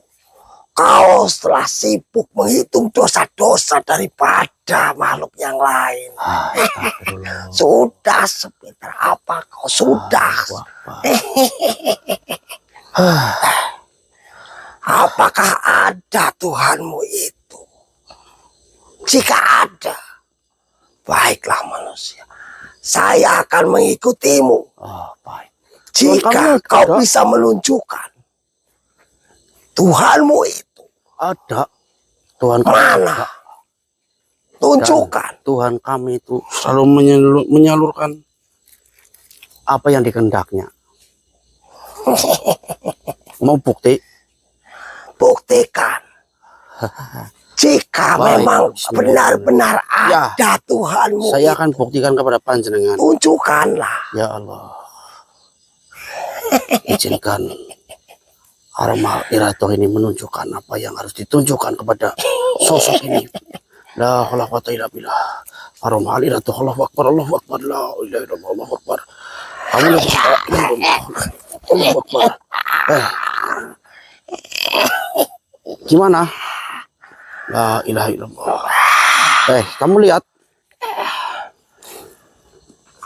kau setelah sibuk menghitung dosa-dosa daripada makhluk yang lain. Sudah sepintar apa kau sudah? Apakah ada Tuhanmu itu? Jika ada, baiklah manusia, saya akan mengikutimu. Baik. Jika kau bisa menunjukkan Tuhanmu itu ada. Tuhan mana? Tunjukkan. Tuhan kami itu selalu menyalurkan apa yang dikehendaknya. Mau bukti? Buktikan. Jika memang benar-benar ada Tuhanmu, saya akan buktikan kepada panjenengan. Tunjukkanlah. Ya Allah, izinkan Aroma Irato ini menunjukkan apa yang harus ditunjukkan kepada sosok ini. La haula wa la quwwata illa billah. Aroma Irato, Allahu Akbar, Allahu Akbar, la ilaha illallah, Allahu Akbar. Allahu Akbar. Gimana? La ilaha illallah. Kamu lihat?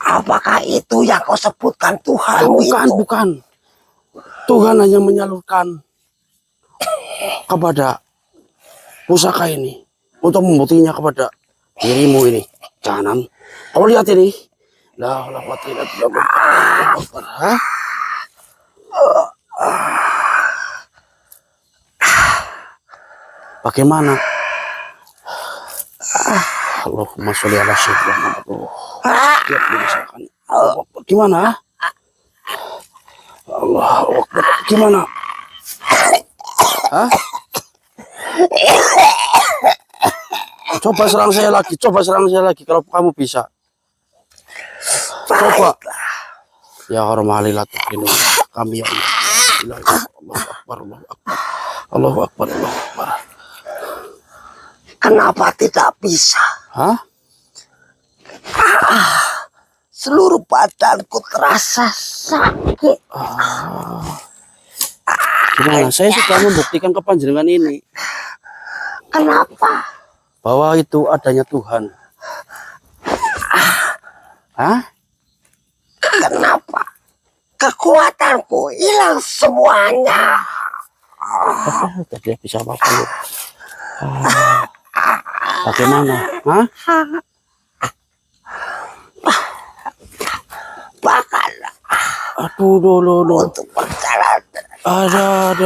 Apakah itu yang kau sebutkan Tuhanmu? Bukan. Tuhan hanya menyalurkan kepada pusaka ini untuk membuktinya kepada dirimu ini. Jangan. Kamu lihat ini. La haula wala quwata illa billah. Allahu Akbar. Hah? Bagaimana? Allahumma sholli ala sayyidina Muhammad. Dia dirasakan. Allahu Akbar. Gimana? Allahu Akbar. Gimana? Hah? Coba serang saya lagi. Coba serang saya lagi kalau kamu bisa. Coba. Ya hormalilah kami ya Allah. Allahu Akbar. Allahu Akbar. Allahu Akbar. Allahu Akbar. Kenapa tidak bisa? Hah? Seluruh badanku terasa sakit. Gimana? Saya sudah membuktikan ke panjenengan ini Kenapa? bahwa itu adanya Tuhan. Hah? Kenapa? Kekuatanku hilang semuanya. Tidak bisa apa-apa. Bagaimana? Hah? Bahkan Aduh. untuk berjalan Ada.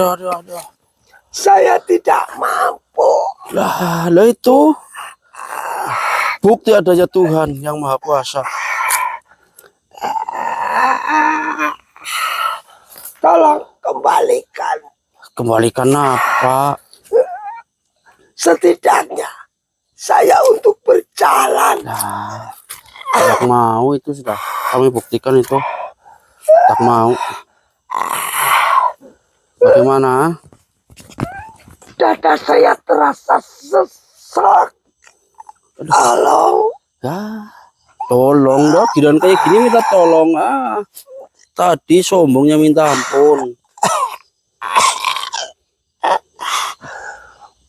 saya tidak mampu. Lah itu bukti adanya Tuhan yang Maha Kuasa. Tolong kembalikan. Kembalikan apa? Setidaknya saya untuk berjalan. Nah, tak mau itu sudah kami buktikan itu. Tak mau. Bagaimana? Dada saya terasa sesak. Halo. Ya, tolong dong. Giliran kayak gini minta tolong. Tadi sombongnya minta ampun.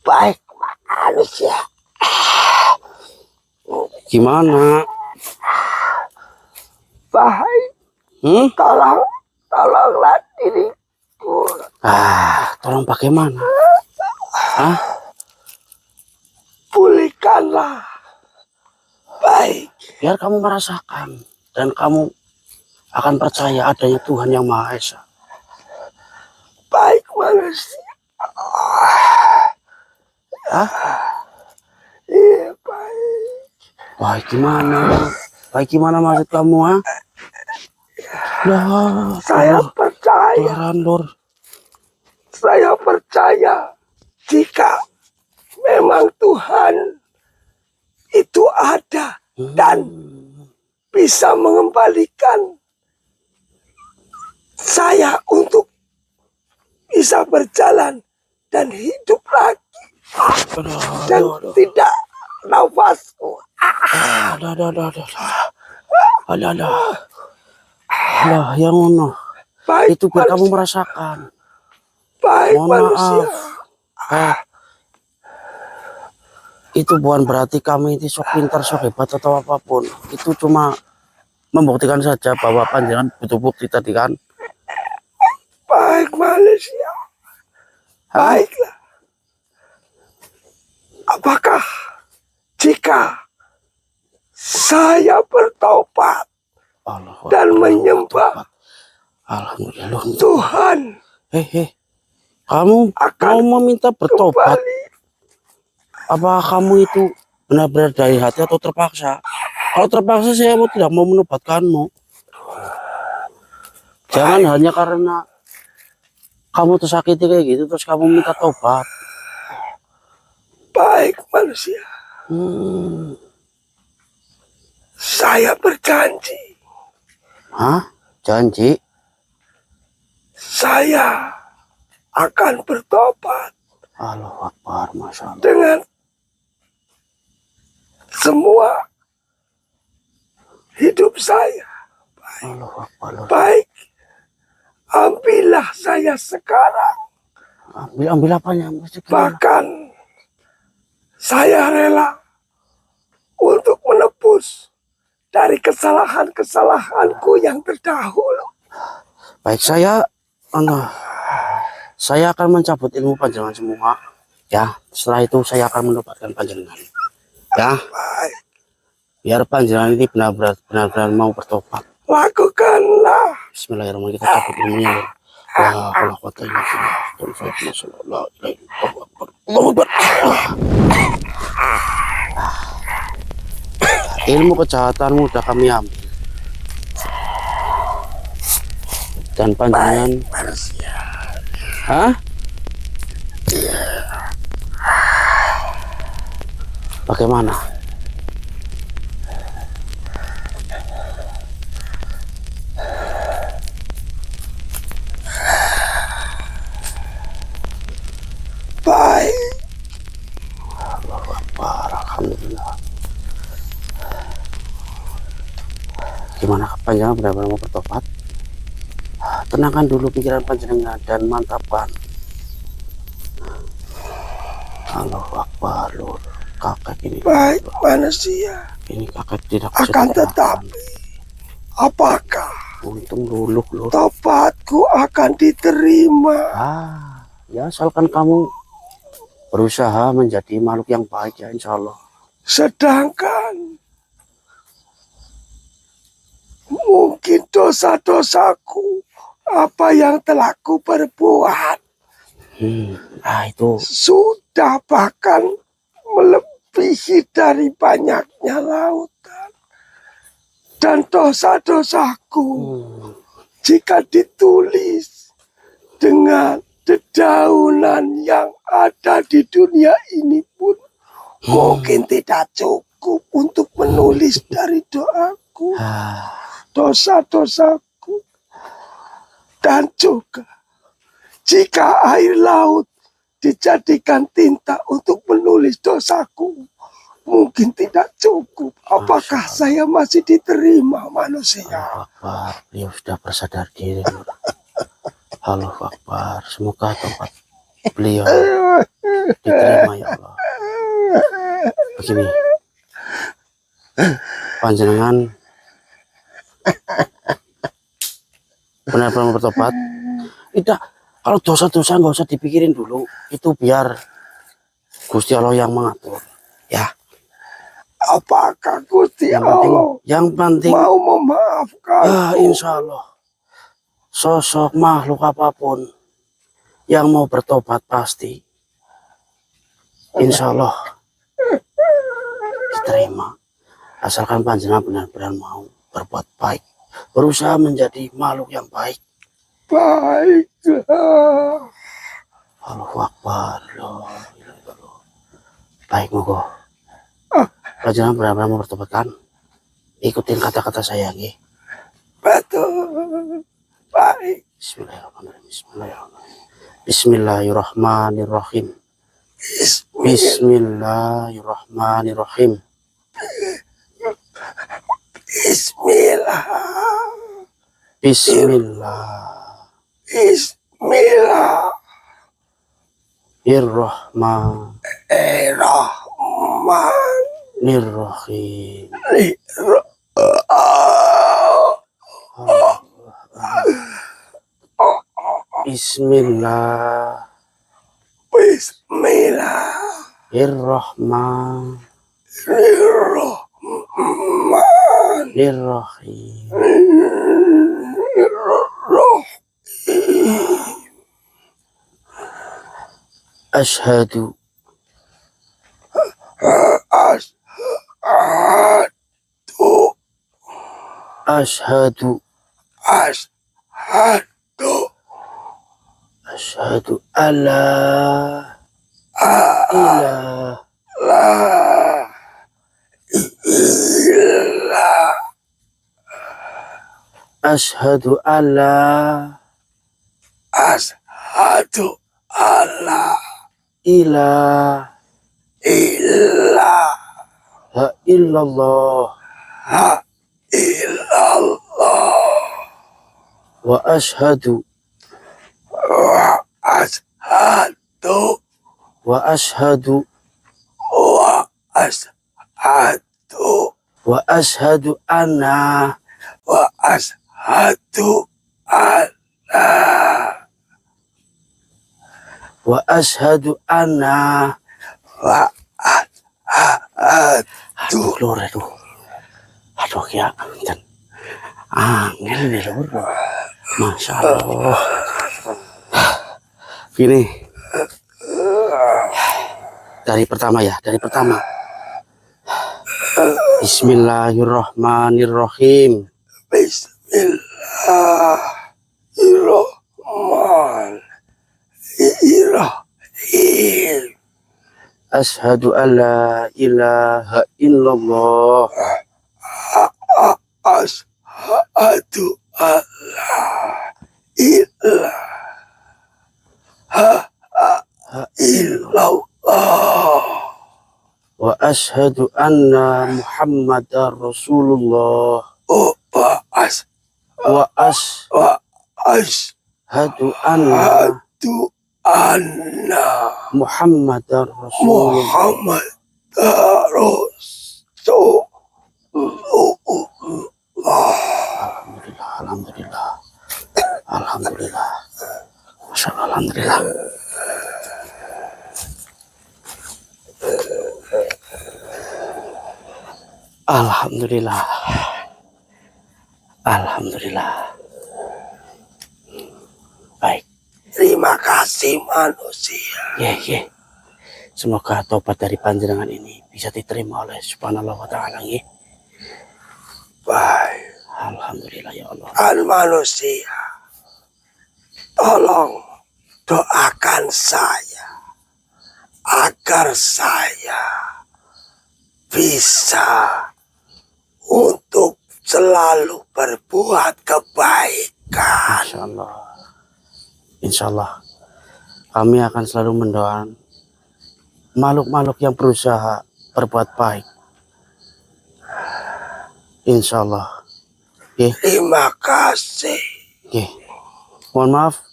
Baik manusia. Gimana? Baik. Tolonglah diriku. Tolong bagaimana? Pulihkanlah. Baik. Biar kamu merasakan dan kamu akan percaya adanya Tuhan yang Maha Esa. Baik manusia. Iya baik. Baik gimana? Baik gimana maksud kamu, Lah, Saya percaya. Lur. Saya percaya jika memang Tuhan itu ada dan bisa mengembalikan saya untuk bisa berjalan dan hidup lagi dan tidak nafasku. Lah, yang ngono. Baik Itu biar kamu manusia. merasakan. Baik Mohon manusia. maaf. Itu bukan berarti kami itu sok pintar, sok hebat atau apapun. Itu cuma membuktikan saja bahwa panjenengan butuh bukti tadi kan. Baik manusia. Baiklah. Apakah jika saya bertobat dan menyembah Alhamdulillah. Tuhan Kamu akan mau meminta bertobat? kembali? Apa kamu itu benar-benar dari hati atau terpaksa? Kalau terpaksa saya tidak mau menobatkanmu. Jangan hanya karena kamu tersakiti kayak gitu terus kamu minta tobat. Baik manusia. Saya berjanji. Janji? Saya akan bertobat Allahu Akbar, Masya Allah. dengan semua hidup saya. Allahu Akbar. Baik, ambillah saya sekarang. Ambil apanya? Bahkan saya rela untuk menebus dari kesalahan-kesalahanku yang terdahulu. Baik, saya akan mencabut ilmu panjenengan semua. Ya, setelah itu saya akan mendapatkan panjenengan. Ya. Baik. biar panjenengan ini benar-benar mau bertobat. Lakukanlah. Bismillahirrahmanirrahim, kita cabut ilmunya, Lur. La haula wa la quwwata illa billah. La ilaha illallah. Allahu Akbar. Ilmu kejahatanmu sudah kami ambil. Dan panjenengan Manusia. hah? Bagaimana? Baik. Alhamdulillah. Gimana panjenengan benar-benar mau bertobat? Tenangkan dulu pikiran panjenengan dan mantapkan. Allahu Akbar, Lur. Kakek ini Baik manusia. ini kakek tidak bisa Akan digerakkan. tetapi, apakah Untung luluh, Lur. tobatku akan diterima? Ya asalkan kamu berusaha menjadi makhluk yang baik ya, insya Allah. Sedangkan mungkin dosa-dosaku, apa yang telah ku perbuat, Itu sudah bahkan melebihi dari banyaknya lautan. Dan dosa-dosaku, jika ditulis dengan dedaunan yang ada di dunia ini pun, mungkin tidak cukup untuk menulis dari doaku, dosa-dosaku. Dan juga jika air laut dijadikan tinta untuk menulis dosaku, mungkin tidak cukup. Apakah saya masih diterima manusia? Allahu Akbar, beliau sudah bersadar diri, Lur. Allahu Akbar, semoga tempat beliau diterima ya Allah. Begini, panjenengan benar-benar bertobat. Tidak, kalau dosa-dosa nggak usah dipikirin dulu, itu biar Gusti Allah yang mengatur. Ya, Apakah Gusti Allah yang penting mau memaafkan? insya Allah sosok makhluk apapun yang mau bertobat pasti insya Allah diterima, asalkan panjenengan benar-benar mau berbuat baik, berusaha menjadi makhluk yang baik. Baiklah. Allahu Akbar. Baik, moga panjenengan benar-benar mau bertobat kan? Ikutin kata-kata saya nggih. Betul. Baik. Bismillahirrahmanirrahim. Bismillahirrahmanirrahim. Bismillah. Bismillahirrahmanirrahim. Bismillahirrahmanirrahim. Bismillahirrahmanirrahim. Ashhadu Ashhadu Ashhadu alla ilaha Ashhadu alla ilaha illallah wa ashhadu anna wa ashhadu anna aduh. Aduh ya, dan angin nih lur. Masya Allah. Gini, dari pertama ya, dari pertama. Bismillahirrahmanirrahim. Bismillahirrahmanirrahim. Asyhadu an la ilaha illallah. Asyhadu an la ilaha illallah. Wa asyhadu anna Muhammadar Rasulullah. Wa Wa asyhadu anna asyhadu anna Muhammadar Rasulullah. Muhammad Rasulullah. Alhamdulillah, alhamdulillah, alhamdulillah. Masya Allah, alhamdulillah. Alhamdulillah, alhamdulillah. Baik, Terima kasih manusia. ye. Semoga tobat dari panjenengan ini bisa diterima oleh Subhanallah wa Ta'ala. Ye. Baik. Alhamdulillah ya Allah. Kan manusia, tolong doakan saya agar saya bisa untuk selalu berbuat kebaikan. Masya Allah. Insya Allah kami akan selalu mendoakan makhluk-makhluk yang berusaha berbuat baik. Insya Allah. Terima kasih. Mohon maaf,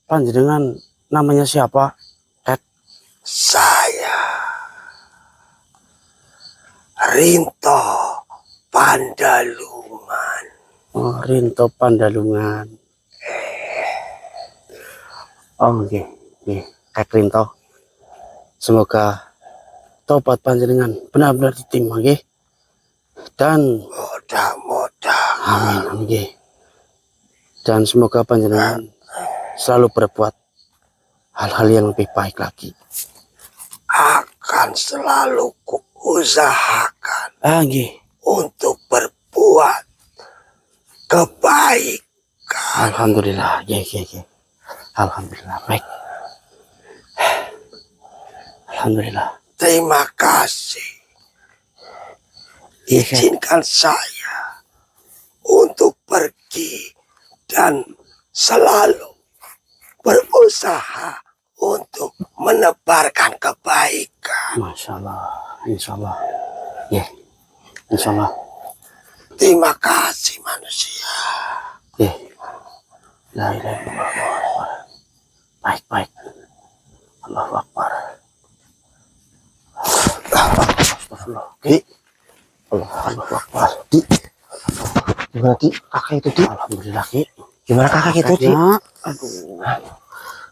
panjenengan namanya siapa? Saya Rinto Pandalungan. Oh, Rinto Pandalungan. Oh, Kak Rinto. Semoga tobat panjenengan benar-benar diterima, dan Mudah-mudahan. amin. Dan semoga panjenengan selalu berbuat hal-hal yang lebih baik lagi. Akan selalu kuusahakan untuk berbuat kebaikan. Alhamdulillah, alhamdulillah, baik. Alhamdulillah. Terima kasih. Izinkan saya untuk pergi dan selalu berusaha untuk menebarkan kebaikan. Masya Allah, insya Allah. Insya Allah. Terima kasih manusia. La ilaha illallah. Baik. Allahu Akbar. Astagfirullah. Allahu Akbar. Gimana Di? Kakak itu Di? Alhamdulillah, Ki. Gimana kakak itu Di? Aduh.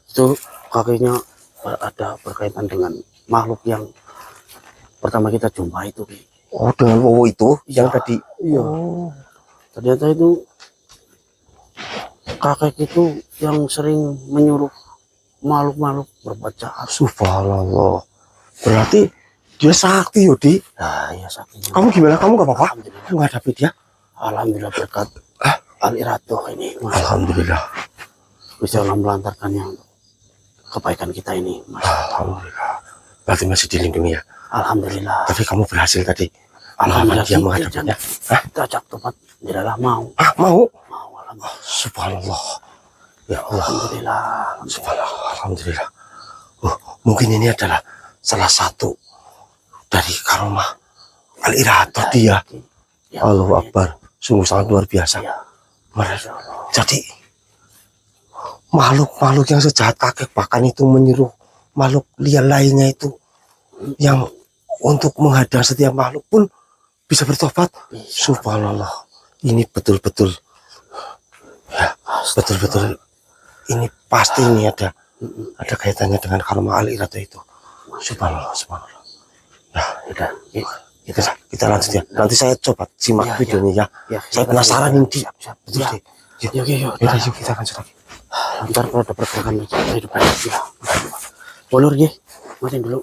Itu kakeknya ada berkaitan dengan makhluk yang pertama kita jumpa itu, Ki. Oh, dengan Wowo itu yang Ya. tadi. Iya. Oh. Ternyata itu kakek itu yang sering menyuruh makhluk-makhluk berbuat jahat. Subhanallah. Berarti dia sakti yo Di. Nah, ya saktinya. Kamu gimana? Kamu gak apa-apa? Alhamdulillah. Kamu hadapi dia? Alhamdulillah berkat Al-Iradoh ini. Alhamdulillah. Bisa Allah melantarkan yang kebaikan kita ini. Alhamdulillah. Berarti masih dilindungi ya. Alhamdulillah. Tapi kamu berhasil tadi. Alhamdulillah. Dia menghadapinya. Kita ajak tobat. Tidaklah mau. Mau? Mau, alhamdulillah. Subhanallah. Ya Allah. Alhamdulillah. Subhanallah. Alhamdulillah. Mungkin ini adalah salah satu dari karomah Al-Iradoh dia. Ya, Allahu Akbar. Sungguh sangat luar biasa. Ya. Masya Allah. Jadi makhluk-makhluk yang sejahat kakek bahkan itu menyuruh makhluk liar lainnya itu yang untuk menghadang setiap makhluk pun bisa bertobat. Subhanallah. Ini betul-betul ya, betul-betul ini pasti ini ada kaitannya dengan karomah Al-Iradoh itu. Subhanallah. Ya, udah. Kita lanjut ya. Nanti saya coba simak Iya, videonya ya. Ya, Saya kita penasaran lanjut. ini. Siap, siap. Betul Ya. deh. Yuk, Yuk, yuk, yuk. yaudah, yuk kita lanjut lagi. Ntar kalau ada pergerakan lagi, saya depan. Ya. Ulur, ya. Matiin dulu.